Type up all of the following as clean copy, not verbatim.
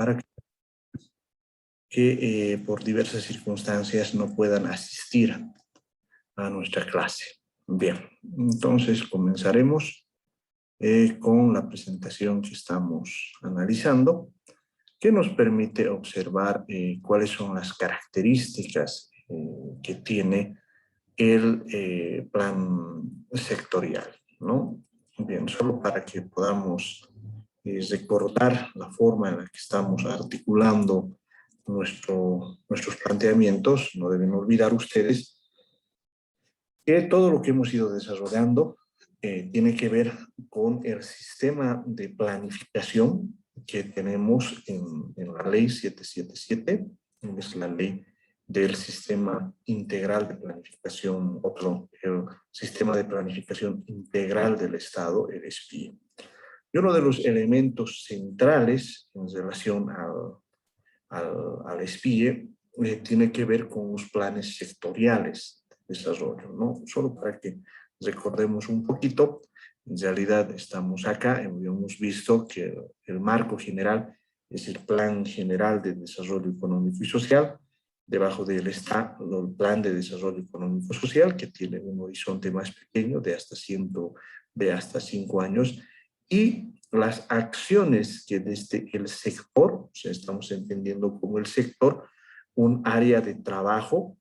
para que por diversas circunstancias no puedan asistir a nuestra clase. Bien, entonces comenzaremos con la presentación que estamos analizando, que nos permite observar cuáles son las características que tiene el plan sectorial, ¿no? Bien, solo para que podamos recordar la forma en la que estamos articulando nuestros planteamientos, no deben olvidar ustedes que todo lo que hemos ido desarrollando tiene que ver con el sistema de planificación que tenemos en la ley 777, es la ley del sistema integral de planificación, o perdón, el sistema de planificación integral del Estado, el SPIE. Y uno de los elementos centrales en relación al SPIE tiene que ver con los planes sectoriales de desarrollo, ¿no? Solo para que recordemos un poquito, en realidad estamos acá, hemos visto que el marco general es el Plan General de Desarrollo Económico y Social. Debajo de él está el Plan de Desarrollo Económico y Social, que tiene un horizonte más pequeño de hasta 5 años, y las acciones que desde el sector, o sea, estamos entendiendo como el sector, un área de trabajo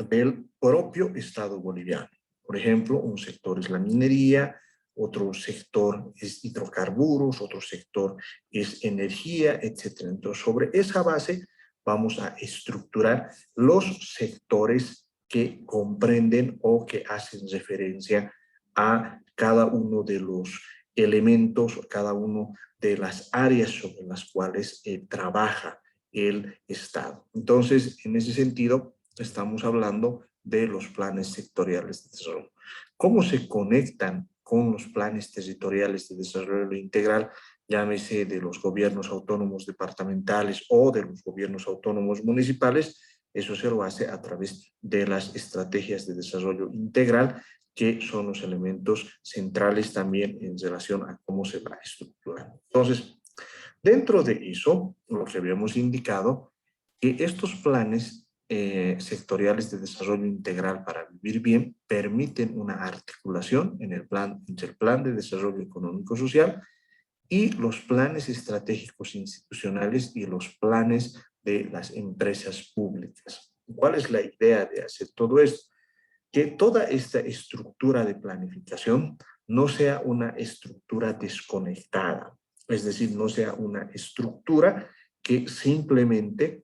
del propio Estado boliviano. Por ejemplo, un sector es la minería, otro sector es hidrocarburos, otro sector es energía, etc. Entonces, sobre esa base vamos a estructurar los sectores que comprenden o que hacen referencia a cada uno de los elementos, cada uno de las áreas sobre las cuales trabaja el Estado. Entonces, en ese sentido, estamos hablando de los planes sectoriales de desarrollo. ¿Cómo se conectan con los planes territoriales de desarrollo integral, llámese de los gobiernos autónomos departamentales o de los gobiernos autónomos municipales? Eso se lo hace a través de las estrategias de desarrollo integral, que son los elementos centrales también en relación a cómo se va a estructurar. Entonces, dentro de eso, lo que habíamos indicado, que estos planes sectoriales de desarrollo integral para vivir bien permiten una articulación entre el plan de desarrollo económico social y los planes estratégicos institucionales y los planes de las empresas públicas. ¿Cuál es la idea de hacer todo esto? Que toda esta estructura de planificación no sea una estructura desconectada, es decir, no sea una estructura que simplemente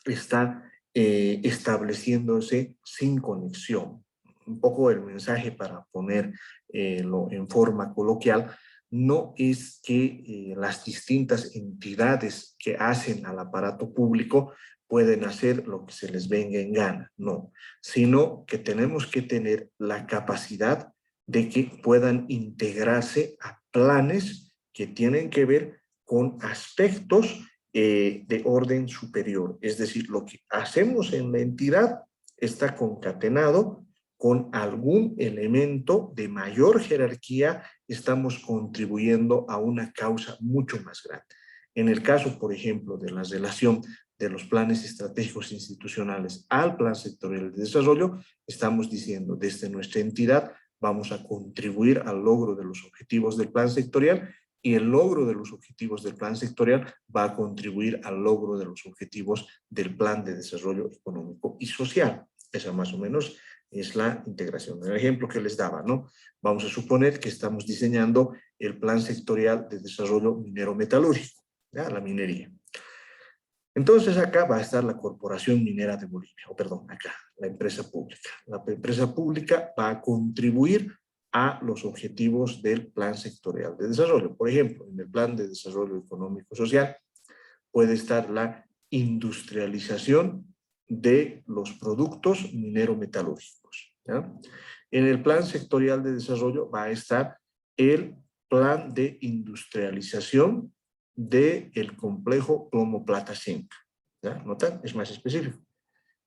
está estableciéndose sin conexión. Un poco el mensaje, para ponerlo en forma coloquial, no es que las distintas entidades que hacen al aparato público pueden hacer lo que se les venga en gana, no, sino que tenemos que tener la capacidad de que puedan integrarse a planes que tienen que ver con aspectos de orden superior. Es decir, lo que hacemos en la entidad está concatenado con algún elemento de mayor jerarquía, estamos contribuyendo a una causa mucho más grande. En el caso, por ejemplo, de la relación de los planes estratégicos institucionales al plan sectorial de desarrollo, estamos diciendo, desde nuestra entidad vamos a contribuir al logro de los objetivos del plan sectorial, y el logro de los objetivos del plan sectorial va a contribuir al logro de los objetivos del plan de desarrollo económico y social. Esa más o menos es la integración. El ejemplo que les daba, ¿no? Vamos a suponer que estamos diseñando el plan sectorial de desarrollo minero-metalúrgico, ¿ya? La minería. Entonces acá va a estar la Corporación Minera de Bolivia, o perdón, acá, la empresa pública. La empresa pública va a contribuir a los objetivos del plan sectorial de desarrollo. Por ejemplo, en el plan de desarrollo económico social puede estar la industrialización de los productos minero-metalúrgicos, ¿ya? En el plan sectorial de desarrollo va a estar el plan de industrialización del complejo plomo-plata-zinc, ¿ya? ¿Notan? Es más específico.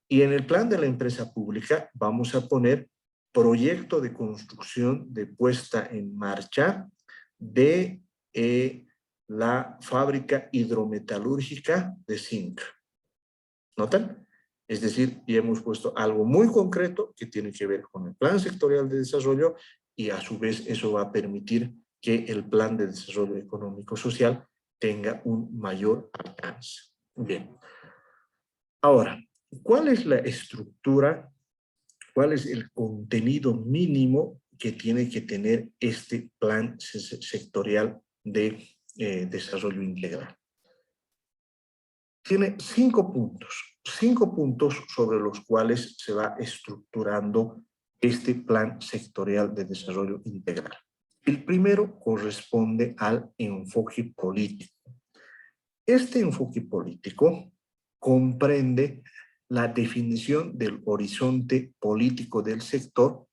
Y en el plan de la empresa pública vamos a poner proyecto de construcción de puesta en marcha de la fábrica hidrometalúrgica de zinc. ¿Notan? Es decir, ya hemos puesto algo muy concreto que tiene que ver con el Plan Sectorial de Desarrollo y a su vez eso va a permitir que el Plan de Desarrollo Económico Social tenga un mayor alcance. Bien. Ahora, ¿cuál es la estructura? ¿Cuál es el contenido mínimo que tiene que tener este Plan Sectorial de Desarrollo Integral? Tiene 5 puntos sobre los cuales se va estructurando este Plan Sectorial de Desarrollo Integral. El primero corresponde al enfoque político. Este enfoque político comprende la definición del horizonte político del sector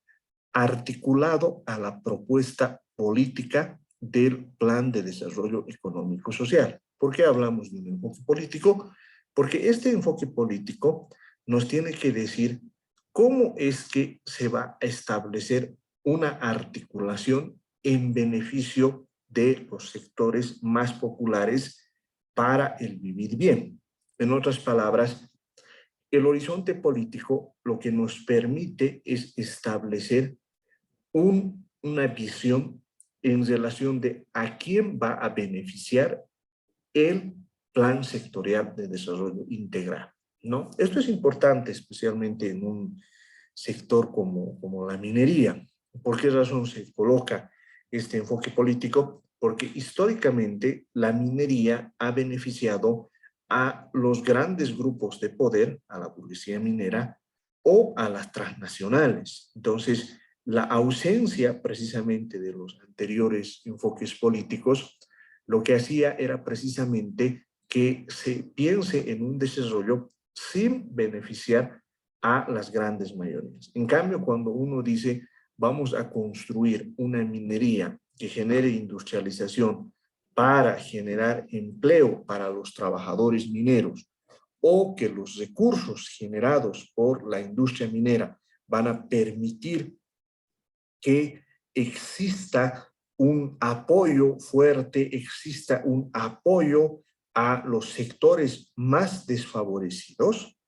articulado a la propuesta política del Plan de Desarrollo Económico Social. ¿Por qué hablamos de un enfoque político? Porque este enfoque político nos tiene que decir cómo es que se va a establecer una articulación en beneficio de los sectores más populares para el vivir bien. En otras palabras, el horizonte político lo que nos permite es establecer una visión en relación de a quién va a beneficiar el Plan Sectorial de Desarrollo Integral, ¿no? Esto es importante, especialmente en un sector como la minería. ¿Por qué razón se coloca este enfoque político? Porque históricamente la minería ha beneficiado a los grandes grupos de poder, a la burguesía minera o a las transnacionales. Entonces, la ausencia precisamente de los anteriores enfoques políticos lo que hacía era precisamente que se piense en un desarrollo sin beneficiar a las grandes mayorías. En cambio, cuando uno dice vamos a construir una minería que genere industrialización para generar empleo para los trabajadores mineros o que los recursos generados por la industria minera van a permitir que exista un apoyo fuerte, exista un apoyo a los sectores más desfavorecidos,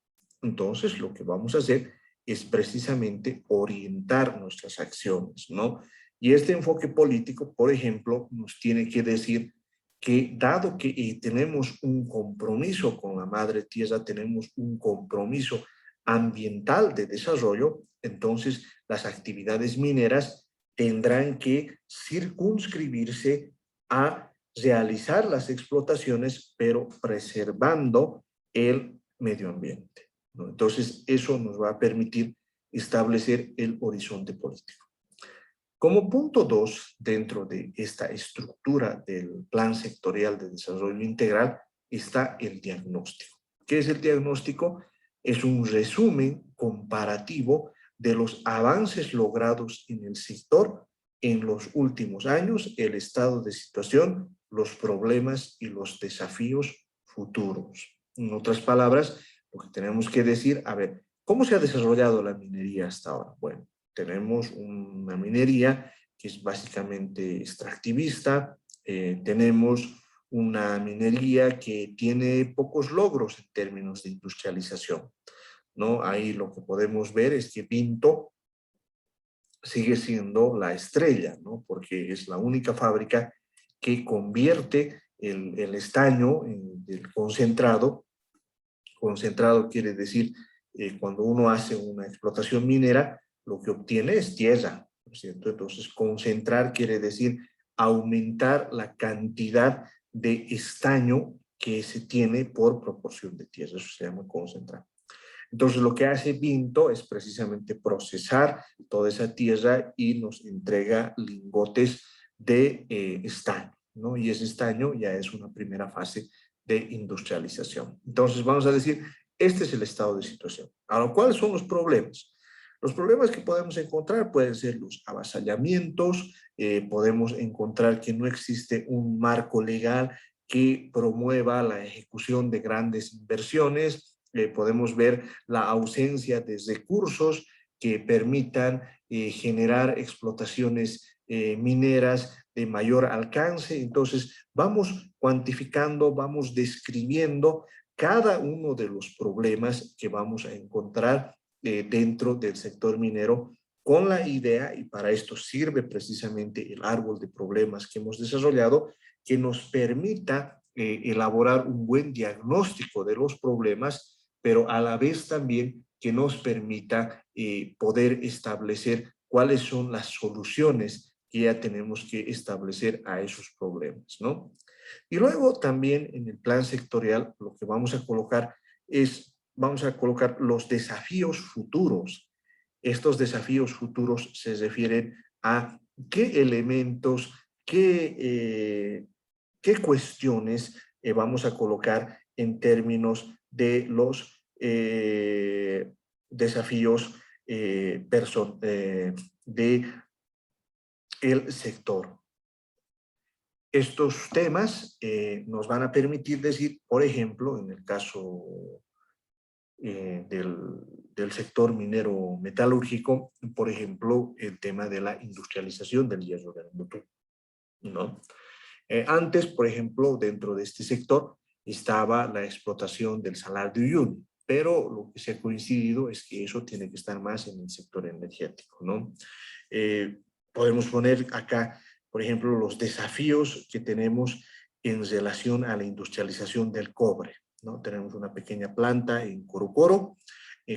entonces lo que vamos a hacer es precisamente orientar nuestras acciones, ¿no? Y este enfoque político, por ejemplo, nos tiene que decir que dado que tenemos un compromiso con la madre tierra, tenemos un compromiso ambiental de desarrollo, entonces las actividades mineras tendrán que circunscribirse a realizar las explotaciones, pero preservando el medio ambiente, ¿no? Entonces, eso nos va a permitir establecer el horizonte político. Como punto 2, dentro de esta estructura del Plan Sectorial de Desarrollo Integral, está el diagnóstico. ¿Qué es el diagnóstico? Es un resumen comparativo de los avances logrados en el sector en los últimos años, el estado de situación, los problemas y los desafíos futuros. En otras palabras, lo que tenemos que decir, a ver, ¿cómo se ha desarrollado la minería hasta ahora? Bueno, tenemos una minería que es básicamente extractivista, tenemos una minería que tiene pocos logros en términos de industrialización, ¿no? Ahí lo que podemos ver es que Pinto sigue siendo la estrella, ¿no? Porque es la única fábrica que convierte el estaño del concentrado. Concentrado quiere decir, cuando uno hace una explotación minera, lo que obtiene es tierra, ¿no es cierto? Entonces, concentrar quiere decir aumentar la cantidad de estaño que se tiene por proporción de tierra, eso se llama concentrar. Entonces, lo que hace Pinto es precisamente procesar toda esa tierra y nos entrega lingotes de estaño, ¿no? Y ese estaño ya es una primera fase de industrialización. Entonces, vamos a decir, este es el estado de situación. Ahora, ¿cuáles son los problemas? Los problemas que podemos encontrar pueden ser los avasallamientos, podemos encontrar que no existe un marco legal que promueva la ejecución de grandes inversiones, podemos ver la ausencia de recursos que permitan generar explotaciones mineras de mayor alcance. Entonces, vamos cuantificando, vamos describiendo cada uno de los problemas que vamos a encontrar dentro del sector minero, con la idea, y para esto sirve precisamente el árbol de problemas que hemos desarrollado, que nos permita elaborar un buen diagnóstico de los problemas, pero a la vez también que nos permita poder establecer cuáles son las soluciones que ya tenemos que establecer a esos problemas, ¿no? Y luego también en el plan sectorial lo que vamos a colocar vamos a colocar los desafíos futuros. Estos desafíos futuros se refieren a qué elementos, qué cuestiones vamos a colocar en términos de los desafíos de el sector. Estos temas nos van a permitir decir, por ejemplo, en el caso del sector minero metalúrgico, por ejemplo, el tema de la industrialización del hierro del Montú, ¿no? Antes, por ejemplo, dentro de este sector estaba la explotación del Salar de Uyuni, pero lo que se ha coincidido es que eso tiene que estar más en el sector energético, ¿no? Podemos poner acá, por ejemplo, los desafíos que tenemos en relación a la industrialización del cobre, ¿no? Tenemos una pequeña planta en Corocoro,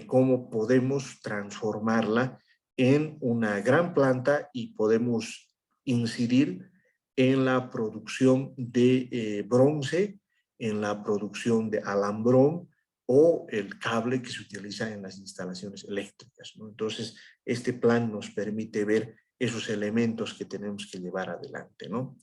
cómo podemos transformarla en una gran planta y podemos incidir en la producción de bronce, en la producción de alambrón o el cable que se utiliza en las instalaciones eléctricas, ¿no? Entonces, este plan nos permite ver esos elementos que tenemos que llevar adelante, ¿no?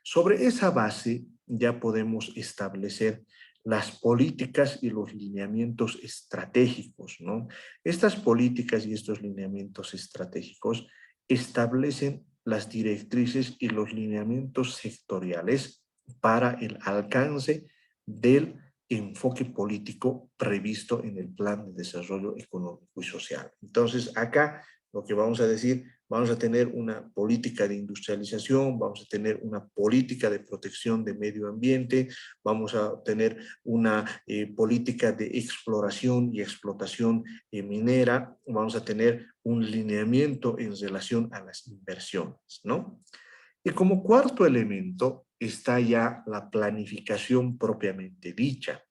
Sobre esa base ya podemos establecer las políticas y los lineamientos estratégicos, ¿no? Estas políticas y estos lineamientos estratégicos establecen las directrices y los lineamientos sectoriales para el alcance del enfoque político previsto en el Plan de Desarrollo Económico y Social. Entonces, acá lo que vamos a decir, vamos a tener una política de industrialización, vamos a tener una política de protección del medio ambiente, vamos a tener una política de exploración y explotación minera, vamos a tener un lineamiento en relación a las inversiones, ¿no? Y como cuarto elemento está ya la planificación propiamente dicha,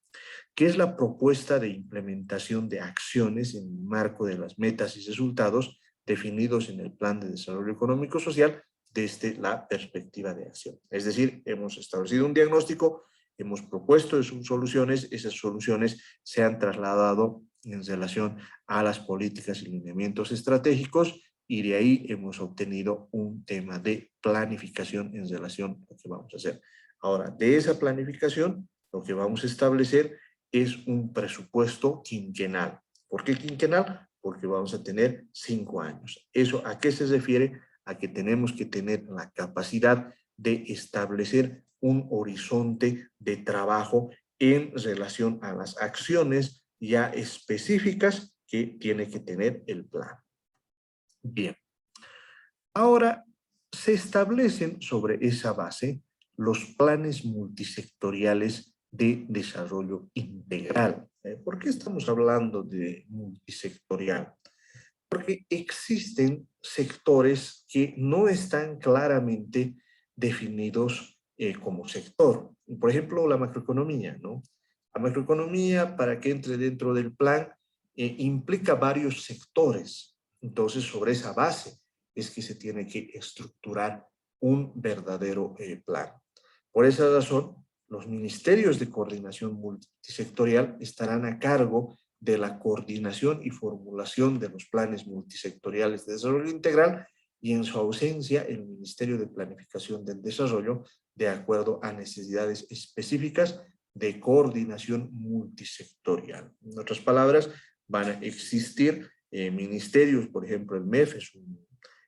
que es la propuesta de implementación de acciones en el marco de las metas y resultados definidos en el Plan de Desarrollo Económico y Social desde la perspectiva de acción. Es decir, hemos establecido un diagnóstico, hemos propuesto sus soluciones, esas soluciones se han trasladado en relación a las políticas y lineamientos estratégicos y de ahí hemos obtenido un tema de planificación en relación a lo que vamos a hacer. Ahora, de esa planificación, lo que vamos a establecer es un presupuesto quinquenal. ¿Por qué quinquenal? Porque vamos a tener 5 años. ¿Eso a qué se refiere? A que tenemos que tener la capacidad de establecer un horizonte de trabajo en relación a las acciones ya específicas que tiene que tener el plan. Bien. Ahora, se establecen sobre esa base los planes multisectoriales de desarrollo integral. ¿Por qué estamos hablando de multisectorial? Porque existen sectores que no están claramente definidos como sector. Por ejemplo, la macroeconomía, ¿no? La macroeconomía, para que entre dentro del plan, implica varios sectores. Entonces, sobre esa base es que se tiene que estructurar un verdadero plan. Por esa razón, los ministerios de coordinación multisectorial estarán a cargo de la coordinación y formulación de los planes multisectoriales de desarrollo integral y en su ausencia el Ministerio de Planificación del Desarrollo de acuerdo a necesidades específicas de coordinación multisectorial. En otras palabras, van a existir ministerios, por ejemplo el MEF,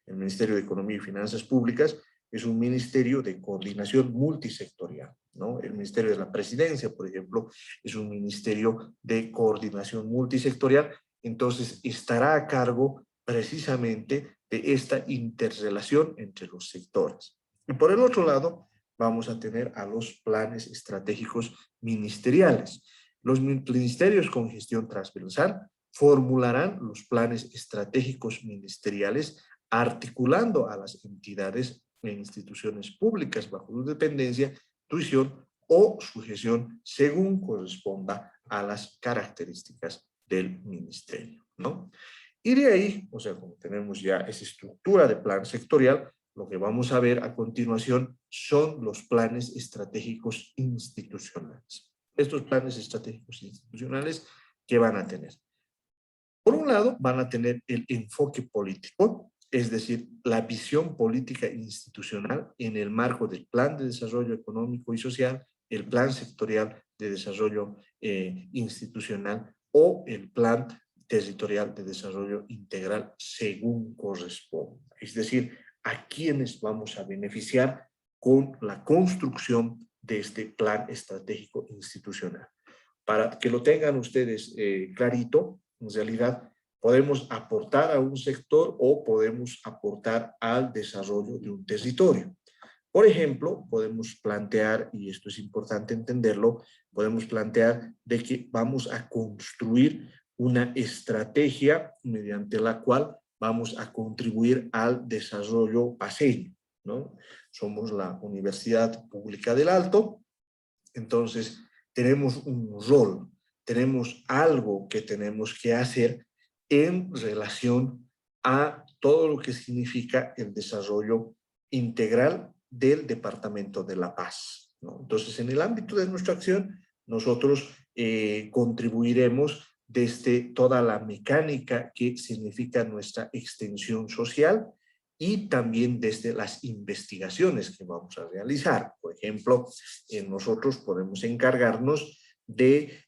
el Ministerio de Economía y Finanzas Públicas, es un ministerio de coordinación multisectorial, ¿no? El Ministerio de la Presidencia, por ejemplo, es un ministerio de coordinación multisectorial, entonces estará a cargo precisamente de esta interrelación entre los sectores. Y por el otro lado, vamos a tener a los planes estratégicos ministeriales. Los ministerios con gestión transversal formularán los planes estratégicos ministeriales articulando a las entidades e instituciones públicas bajo su dependencia, tuición o sujeción según corresponda a las características del ministerio, ¿no? Y de ahí, o sea, como tenemos ya esa estructura de plan sectorial, lo que vamos a ver a continuación son los planes estratégicos institucionales. Estos planes estratégicos institucionales, ¿qué van a tener? Por un lado, van a tener el enfoque político, es decir, la visión política institucional en el marco del Plan de Desarrollo Económico y Social, el Plan Sectorial de Desarrollo Institucional o el Plan Territorial de Desarrollo Integral según corresponda. Es decir, a quienes vamos a beneficiar con la construcción de este plan estratégico institucional. Para que lo tengan ustedes clarito, en realidad podemos aportar a un sector o podemos aportar al desarrollo de un territorio. Por ejemplo, podemos plantear, y esto es importante entenderlo, podemos plantear de que vamos a construir una estrategia mediante la cual vamos a contribuir al desarrollo paceño, ¿no? Somos la Universidad Pública del Alto, entonces tenemos un rol, tenemos algo que tenemos que hacer en relación a todo lo que significa el desarrollo integral del Departamento de La Paz, ¿no? Entonces, en el ámbito de nuestra acción, nosotros contribuiremos desde toda la mecánica que significa nuestra extensión social y también desde las investigaciones que vamos a realizar. Por ejemplo, nosotros podemos encargarnos de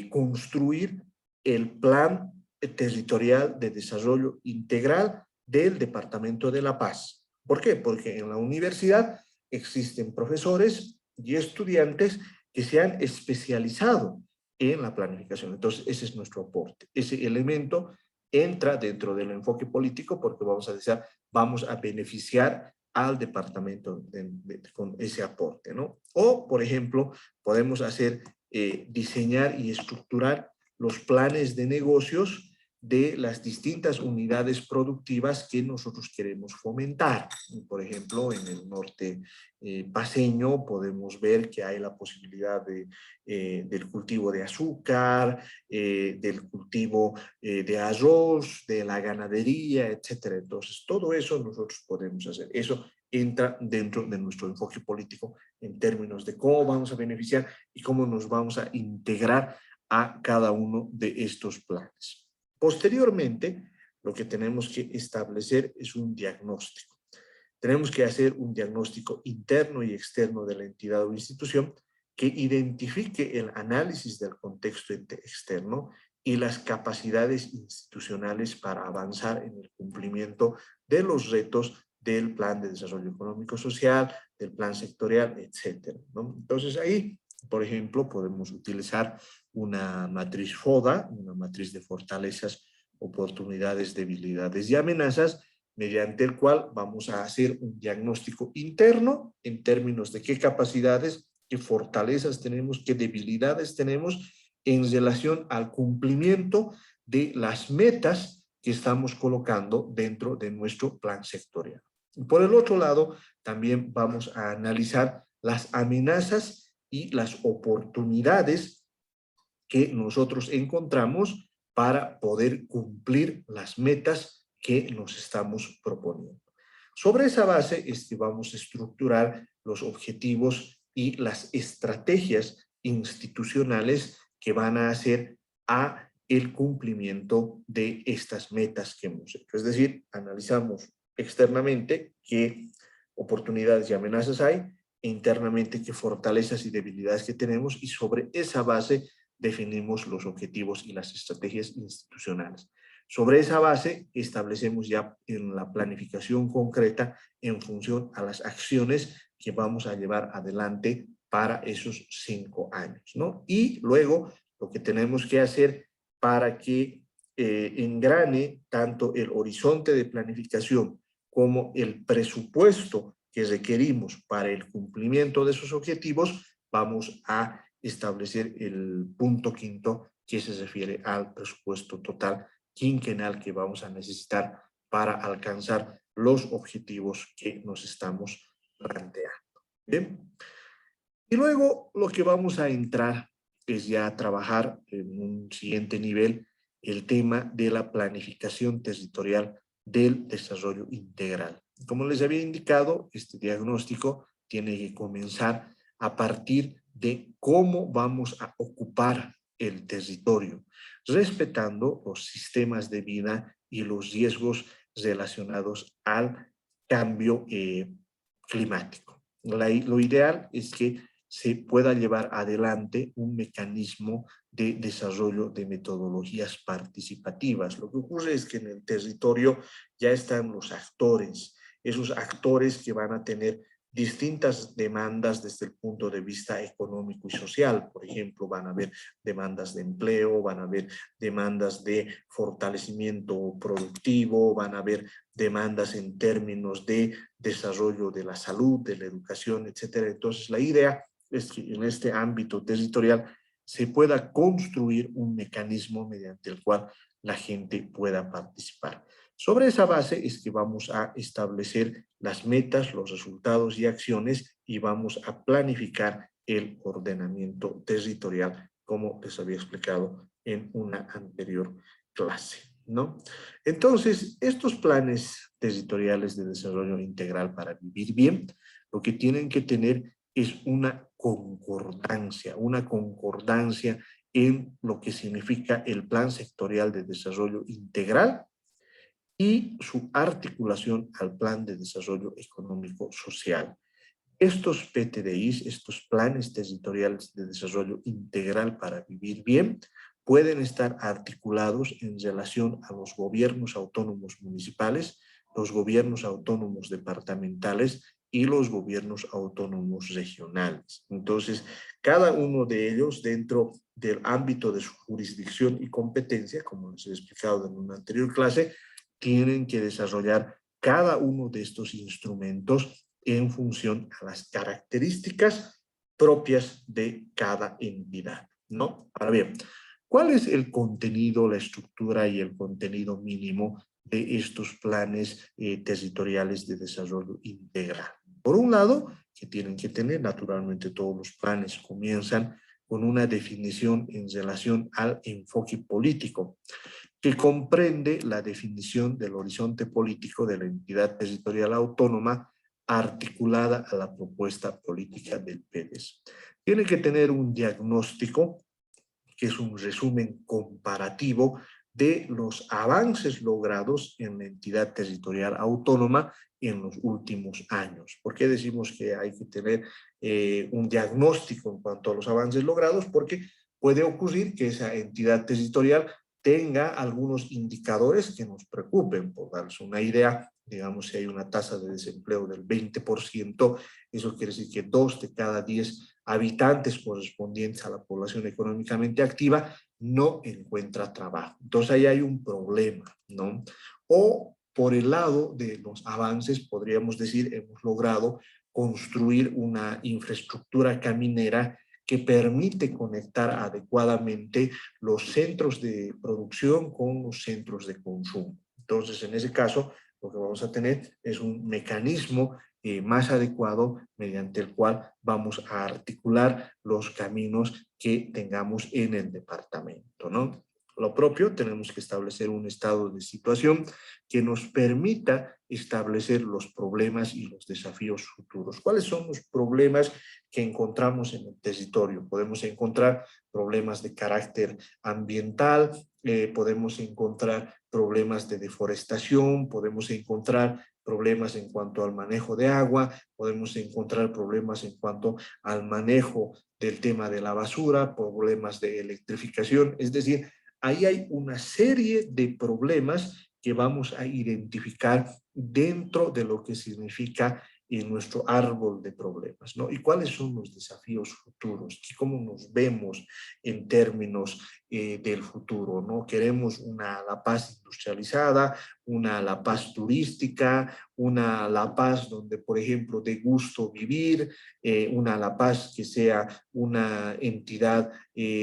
construir el plan territorial de desarrollo integral del Departamento de La Paz. ¿Por qué? Porque en la universidad existen profesores y estudiantes que se han especializado en la planificación. Entonces, ese es nuestro aporte. Ese elemento entra dentro del enfoque político porque vamos a decir, vamos a beneficiar al departamento con ese aporte, ¿no? O, por ejemplo, podemos hacer, diseñar y estructurar los planes de negocios de las distintas unidades productivas que nosotros queremos fomentar. Por ejemplo, en el norte paceño podemos ver que hay la posibilidad del cultivo de azúcar, del cultivo de arroz, de la ganadería, etcétera. Entonces, todo eso nosotros podemos hacer. Eso entra dentro de nuestro enfoque político en términos de cómo vamos a beneficiar y cómo nos vamos a integrar a cada uno de estos planes. Posteriormente, lo que tenemos que establecer es un diagnóstico. Tenemos que hacer un diagnóstico interno y externo de la entidad o institución que identifique el análisis del contexto externo y las capacidades institucionales para avanzar en el cumplimiento de los retos del Plan de Desarrollo Económico Social, del Plan Sectorial, etcétera, ¿no? Entonces ahí, por ejemplo, podemos utilizar una matriz FODA, una matriz de fortalezas, oportunidades, debilidades y amenazas, mediante el cual vamos a hacer un diagnóstico interno en términos de qué capacidades, qué fortalezas tenemos, qué debilidades tenemos en relación al cumplimiento de las metas que estamos colocando dentro de nuestro plan sectorial. Por el otro lado, también vamos a analizar las amenazas y las oportunidades que nosotros encontramos para poder cumplir las metas que nos estamos proponiendo. Sobre esa base es que vamos a estructurar los objetivos y las estrategias institucionales que van a hacer a el cumplimiento de estas metas que hemos hecho. Es decir, analizamos externamente qué oportunidades y amenazas hay, e internamente qué fortalezas y debilidades que tenemos, y sobre esa base definimos los objetivos y las estrategias institucionales. Sobre esa base establecemos ya en la planificación concreta en función a las acciones que vamos a llevar adelante para esos 5 años, ¿no? Y luego lo que tenemos que hacer para que engrane tanto el horizonte de planificación como el presupuesto que requerimos para el cumplimiento de esos objetivos, vamos a establecer el punto quinto que se refiere al presupuesto total quinquenal que vamos a necesitar para alcanzar los objetivos que nos estamos planteando. ¿Bien? Y luego lo que vamos a entrar es ya a trabajar en un siguiente nivel el tema de la planificación territorial del desarrollo integral. Como les había indicado, este diagnóstico tiene que comenzar a partir de cómo vamos a ocupar el territorio, respetando los sistemas de vida y los riesgos relacionados al cambio climático. Lo ideal es que se pueda llevar adelante un mecanismo de desarrollo de metodologías participativas. Lo que ocurre es que en el territorio ya están los actores, esos actores que van a tener distintas demandas desde el punto de vista económico y social. Por ejemplo, van a haber demandas de empleo, van a haber demandas de fortalecimiento productivo, van a haber demandas en términos de desarrollo de la salud, de la educación, etcétera. Entonces, la idea es que en este ámbito territorial se pueda construir un mecanismo mediante el cual la gente pueda participar. Sobre esa base es que vamos a establecer las metas, los resultados y acciones y vamos a planificar el ordenamiento territorial, como les había explicado en una anterior clase, ¿no? Entonces, estos planes territoriales de desarrollo integral para vivir bien, lo que tienen que tener es una concordancia en lo que significa el Plan Sectorial de Desarrollo Integral y su articulación al Plan de Desarrollo Económico Social. Estos PTDIs, estos planes territoriales de desarrollo integral para vivir bien, pueden estar articulados en relación a los gobiernos autónomos municipales, los gobiernos autónomos departamentales y los gobiernos autónomos regionales. Entonces, cada uno de ellos dentro del ámbito de su jurisdicción y competencia, como les he explicado en una anterior clase, tienen que desarrollar cada uno de estos instrumentos en función a las características propias de cada entidad, ¿no? Ahora bien, ¿cuál es el contenido, la estructura y el contenido mínimo de estos planes territoriales de desarrollo integral? Por un lado, que tienen que tener, naturalmente todos los planes comienzan con una definición en relación al enfoque político, que comprende la definición del horizonte político de la entidad territorial autónoma articulada a la propuesta política del PEDES. Tiene que tener un diagnóstico, que es un resumen comparativo de los avances logrados en la entidad territorial autónoma en los últimos años. ¿Por qué decimos que hay que tener un diagnóstico en cuanto a los avances logrados? Porque puede ocurrir que esa entidad territorial tenga algunos indicadores que nos preocupen. Por darles una idea, digamos, si hay una tasa de desempleo del 20%, eso quiere decir que 2 de cada 10 habitantes correspondientes a la población económicamente activa no encuentra trabajo. Entonces ahí hay un problema, ¿no? O por el lado de los avances, podríamos decir, hemos logrado construir una infraestructura caminera que permite conectar adecuadamente los centros de producción con los centros de consumo. Entonces, en ese caso, lo que vamos a tener es un mecanismo más adecuado mediante el cual vamos a articular los caminos que tengamos en el departamento, ¿no? Lo propio, tenemos que establecer un estado de situación que nos permita establecer los problemas y los desafíos futuros. ¿Cuáles son los problemas que encontramos en el territorio? Podemos encontrar problemas de carácter ambiental, podemos encontrar problemas de deforestación, podemos encontrar problemas en cuanto al manejo de agua, podemos encontrar problemas en cuanto al manejo del tema de la basura, problemas de electrificación, es decir, ahí hay una serie de problemas que vamos a identificar dentro de lo que significa en nuestro árbol de problemas, ¿no? ¿Y cuáles son los desafíos futuros? ¿Cómo nos vemos en términos del futuro, ¿no? Queremos una La Paz industrializada, una La Paz turística, una La Paz donde, por ejemplo, dé gusto vivir, una La Paz que sea una entidad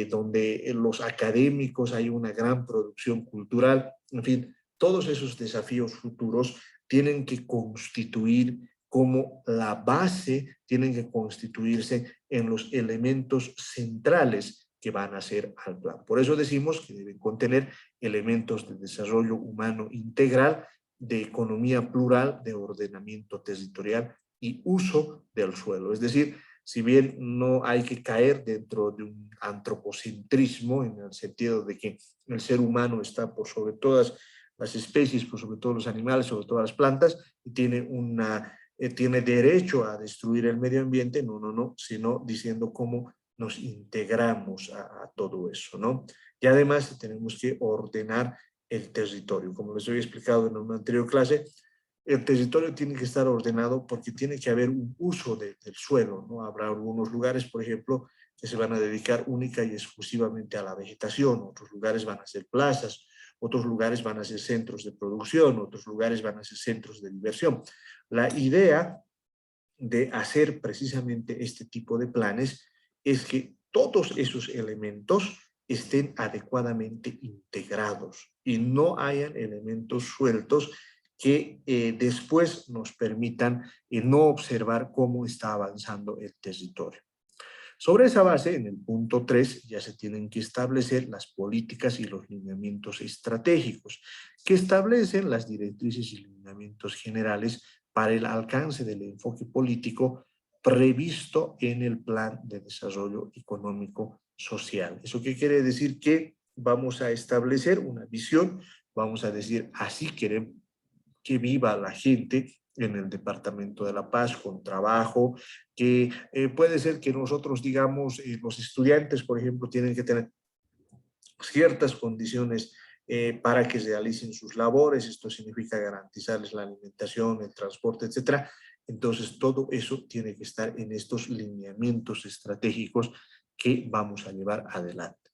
donde los académicos hay una gran producción cultural, en fin, todos esos desafíos futuros tienen que constituir como la base, tienen que constituirse en los elementos centrales que van a ser al plan. Por eso decimos que deben contener elementos de desarrollo humano integral, de economía plural, de ordenamiento territorial y uso del suelo. Es decir, si bien no hay que caer dentro de un antropocentrismo, en el sentido de que el ser humano está por sobre todas las especies, por sobre todo los animales, sobre todas las plantas, y tiene derecho a destruir el medio ambiente, no, sino diciendo cómo nos integramos a todo eso, ¿no? Y además tenemos que ordenar el territorio. Como les había explicado en una anterior clase, el territorio tiene que estar ordenado porque tiene que haber un uso del suelo, ¿no? Habrá algunos lugares, por ejemplo, que se van a dedicar única y exclusivamente a la vegetación, otros lugares van a ser plazas, otros lugares van a ser centros de producción, otros lugares van a ser centros de diversión. La idea de hacer precisamente este tipo de planes es que todos esos elementos estén adecuadamente integrados y no hayan elementos sueltos que después nos permitan no observar cómo está avanzando el territorio. Sobre esa base, en el punto 3, ya se tienen que establecer las políticas y los lineamientos estratégicos que establecen las directrices y lineamientos generales para el alcance del enfoque político previsto en el Plan de Desarrollo Económico Social. ¿Eso qué quiere decir? Que vamos a establecer una visión, vamos a decir, así queremos que viva la gente en el Departamento de La Paz con trabajo, que puede ser que nosotros digamos, los estudiantes, por ejemplo, tienen que tener ciertas condiciones para que realicen sus labores, esto significa garantizarles la alimentación, el transporte, etcétera. Entonces, todo eso tiene que estar en estos lineamientos estratégicos que vamos a llevar adelante.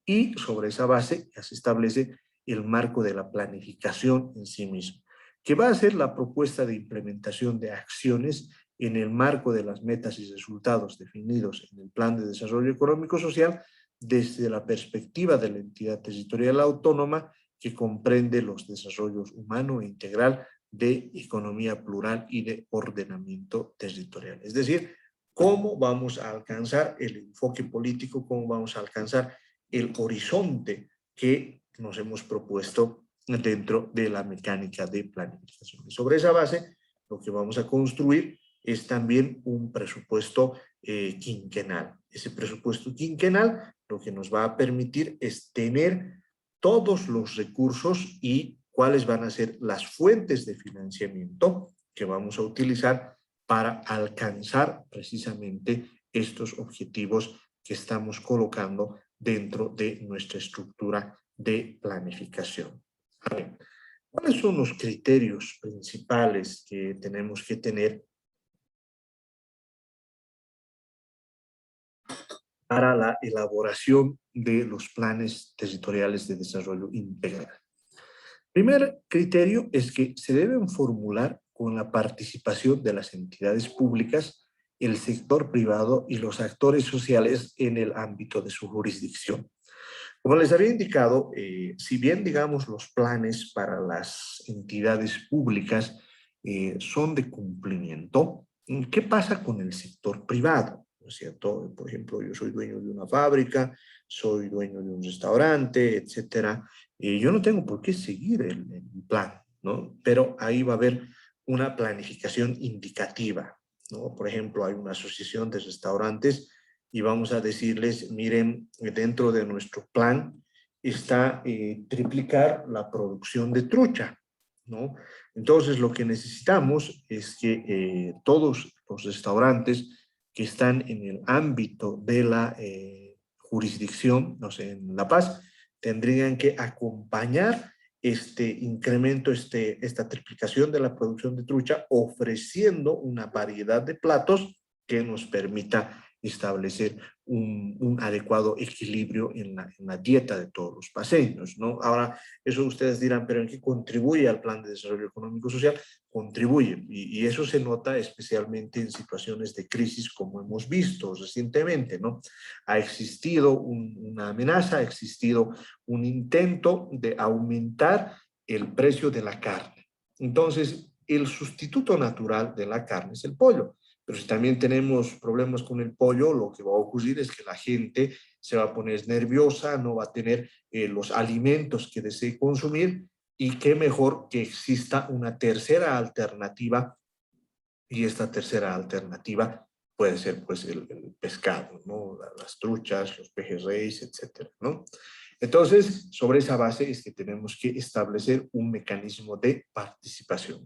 Y sobre esa base ya se establece el marco de la planificación en sí mismo, que va a ser la propuesta de implementación de acciones en el marco de las metas y resultados definidos en el Plan de Desarrollo Económico Social desde la perspectiva de la entidad territorial autónoma que comprende los desarrollos humano e integral de economía plural y de ordenamiento territorial. Es decir, cómo vamos a alcanzar el enfoque político, cómo vamos a alcanzar el horizonte que nos hemos propuesto dentro de la mecánica de planificación. Y sobre esa base, lo que vamos a construir es también un presupuesto quinquenal. Ese presupuesto quinquenal lo que nos va a permitir es tener todos los recursos y cuáles van a ser las fuentes de financiamiento que vamos a utilizar para alcanzar precisamente estos objetivos que estamos colocando dentro de nuestra estructura de planificación. A ver, ¿cuáles son los criterios principales que tenemos que tener para la elaboración de los planes territoriales de desarrollo integral? Primer criterio es que se deben formular con la participación de las entidades públicas, el sector privado y los actores sociales en el ámbito de su jurisdicción. Como les había indicado, si bien, digamos, los planes para las entidades públicas son de cumplimiento, ¿qué pasa con el sector privado? ¿No es cierto? Por ejemplo, yo soy dueño de una fábrica, soy dueño de un restaurante, etcétera. Yo no tengo por qué seguir el plan, ¿no? Pero ahí va a haber una planificación indicativa, ¿no? Por ejemplo, hay una asociación de restaurantes y vamos a decirles, miren, dentro de nuestro plan está triplicar la producción de trucha, ¿no? Entonces, lo que necesitamos es que todos los restaurantes que están en el ámbito de la jurisdicción, no sé, en La Paz, tendrían que acompañar este incremento, esta triplicación de la producción de trucha, ofreciendo una variedad de platos que nos permita establecer un adecuado equilibrio en la dieta de todos los paseños, ¿no? Ahora, eso ustedes dirán, pero ¿en qué contribuye al Plan de Desarrollo Económico Social? Contribuye, y eso se nota especialmente en situaciones de crisis como hemos visto recientemente, ¿no? Ha existido una amenaza, ha existido un intento de aumentar el precio de la carne. Entonces, el sustituto natural de la carne es el pollo. Pero si también tenemos problemas con el pollo, lo que va a ocurrir es que la gente se va a poner nerviosa, no va a tener los alimentos que desee consumir, y qué mejor que exista una tercera alternativa, y esta tercera alternativa puede ser pues el pescado, ¿no? Las truchas, los pejerreyes, etcétera, ¿no? Entonces, sobre esa base es que tenemos que establecer un mecanismo de participación.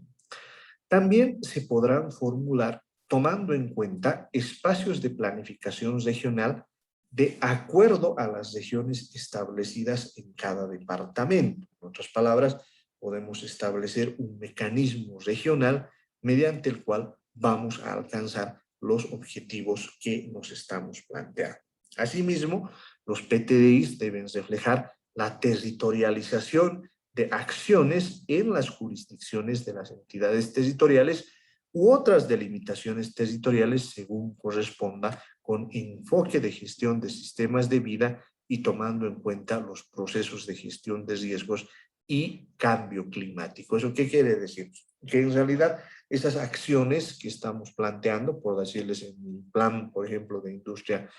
También se podrán formular tomando en cuenta espacios de planificación regional de acuerdo a las regiones establecidas en cada departamento. En otras palabras, podemos establecer un mecanismo regional mediante el cual vamos a alcanzar los objetivos que nos estamos planteando. Asimismo, los PTDIs deben reflejar la territorialización de acciones en las jurisdicciones de las entidades territoriales u otras delimitaciones territoriales según corresponda, con enfoque de gestión de sistemas de vida y tomando en cuenta los procesos de gestión de riesgos y cambio climático. ¿Eso qué quiere decir? Que en realidad esas acciones que estamos planteando, por decirles en el plan, por ejemplo, de industria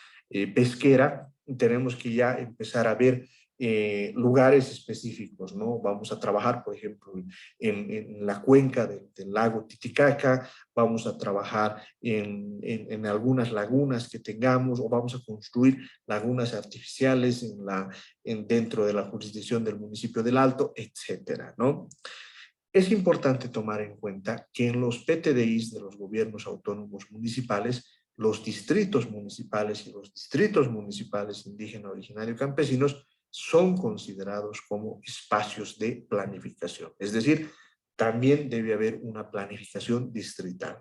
pesquera, tenemos que ya empezar a ver lugares específicos, ¿no? Vamos a trabajar, por ejemplo, en la cuenca del lago Titicaca, vamos a trabajar en algunas lagunas que tengamos, o vamos a construir lagunas artificiales dentro de la jurisdicción del municipio del Alto, etcétera, ¿no? Es importante tomar en cuenta que en los PTDIs de los gobiernos autónomos municipales, los distritos municipales y los distritos municipales indígena, originario, campesinos son considerados como espacios de planificación. Es decir, también debe haber una planificación distrital.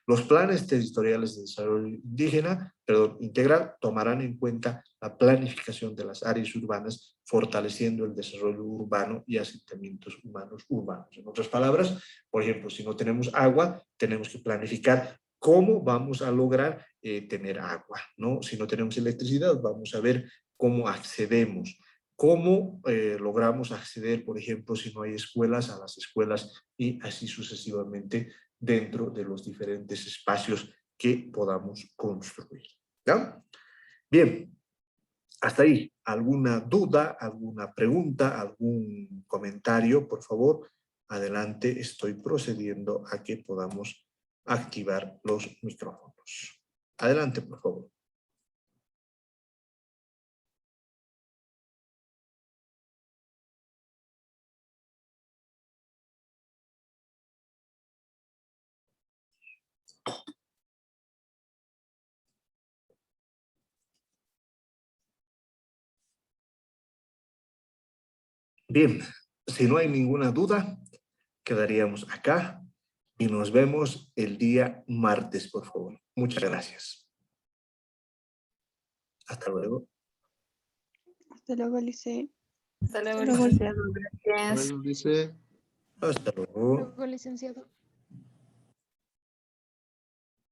Los planes territoriales de desarrollo integral tomarán en cuenta la planificación de las áreas urbanas, fortaleciendo el desarrollo urbano y asentamientos humanos urbanos. En otras palabras, por ejemplo, si no tenemos agua, tenemos que planificar cómo vamos a lograr tener agua, ¿no? Si no tenemos electricidad, vamos a ver cómo accedemos. ¿Cómo logramos acceder, por ejemplo, si no hay escuelas, a las escuelas, y así sucesivamente dentro de los diferentes espacios que podamos construir? ¿Ya? Bien, hasta ahí. ¿Alguna duda, alguna pregunta, algún comentario? Por favor, adelante. Estoy procediendo a que podamos activar los micrófonos. Adelante, por favor. Bien, si no hay ninguna duda, quedaríamos acá y nos vemos el día martes, por favor. Muchas gracias. Hasta luego. Hasta luego, Lice. Hasta luego, Hasta luego. licenciado. Gracias. Bueno, dice... Hasta luego. Luego, licenciado.